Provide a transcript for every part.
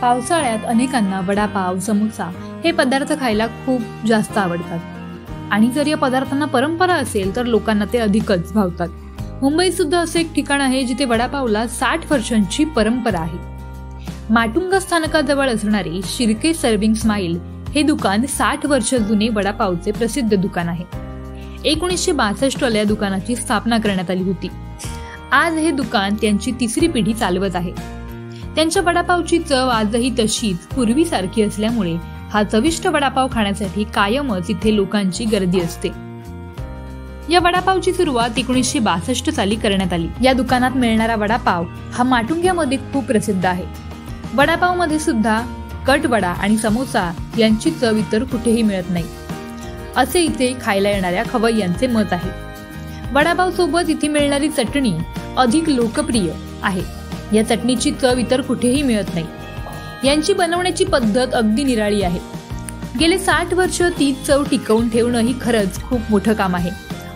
पावसाळ्यात अनेकांना वडापाव, समोसा हे पदार्थ खायला खूप जास्त आवडतात आणि जर या पदार्थांना परंपरा असेल तर लोकांना ते अधिकच भावतात. मुंबईत सुद्धा असं एक ठिकाण आहे जिथे वडापावला 60 वर्षांची परंपरा आहे. माटुंगा स्थानकाजवळ असणारे शिर्के सर्विंग स्माईल हे दुकान 60 वर्ष जुने वडापावचे प्रसिद्ध दुकान आहे. 1962 या दुकानाची स्थापना करण्यात आली होती. आज हे दुकान त्यांची तिसरी पिढी चालवत आहे. त्यांच्या वडापावची चव आजही तशीच पूर्वीसारखी असल्यामुळे हा चविष्ट वडापाव खाण्यासाठी कायमच इथे लोकांची गर्दी असते. या वडापावची सुरुवात 1962 साली करण्यात आली. या दुकानात मिळणारा वडापाव हा माटुंग्यामध्ये खूप प्रसिद्ध आहे. वडापाव मध्ये सुद्धा कट वडा आणि समोसा यांची चव इतर कुठेही मिळत नाही, असे इथे खायला येणाऱ्या खवय्यांचे मत आहे. वडापाव सोबत इथे मिळणारी चटणी अधिक लोकप्रिय आहे. या चटणीची चव इतर कुठेही मिळत नाही. यांची बनवण्याची पद्धत अगदी निराळी आहे. गेले 60 वर्ष तीच चव टिकवून ठेवणं ही खरंच खूप मोठं काम आहे,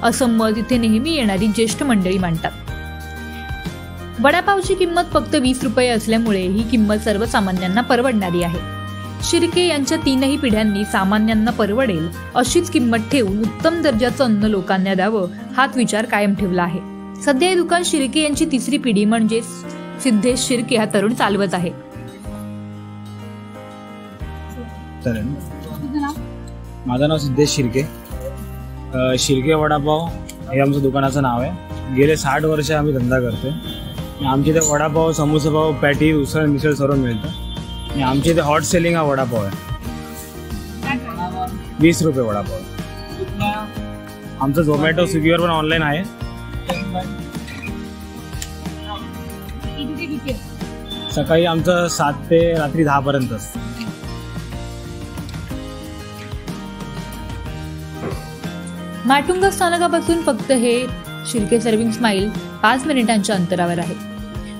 असं मत इथे नेहमी येणारी ज्येष्ठ मंडळी मांडतात. वडापावची किंमत फक्त 20 रुपये असल्यामुळे ही किंमत सर्वसामान्यांना परवडणारी आहे. शिर्के यांच्या 3ही पिढ्यांनी सामान्यांना परवडेल अशीच किंमत ठेवून उत्तम दर्जाचं अन्न लोकांना द्यावं हाच विचार कायम ठेवला आहे. सध्या हे दुकान शिर्के यांची तिसरी पिढी म्हणजे सिद्धेश शिर्के हा तरुण चालवत आहे. माझं नाव सिद्धेश शिर्के. शिर्के वडापाव हे आमचं दुकानाचं नाव आहे. गेले 60 वर्ष आम्ही धंदा करतोय. आमच्या इथे वडापाव, समोसापाव, पॅटी, उसळ, मिसळ सर्व मिळतं. आणि आमच्या इथे हॉट सेलिंग हा वडापाव आहे. 20 रुपये वडापाव आहे. आमचं झोमॅटो, स्विगीवर पण ऑनलाईन आहे. सकाळी आमचं 7 ते रात्री 10 पर्यंत. माटुंगा स्थानकापासून फक्त हे शिर्के सर्विंग स्माईल 5 मिनिटांच्या अंतरावर आहे.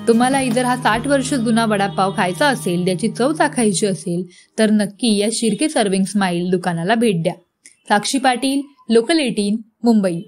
तुम्हालाही जर हा 60 वर्ष जुना वडापाव खायचा असेल, त्याची चव चाखायची असेल तर नक्की या शिर्के सर्विंग स्माईल दुकानाला भेट द्या. साक्षी पाटील, लोकल 18, मुंबई.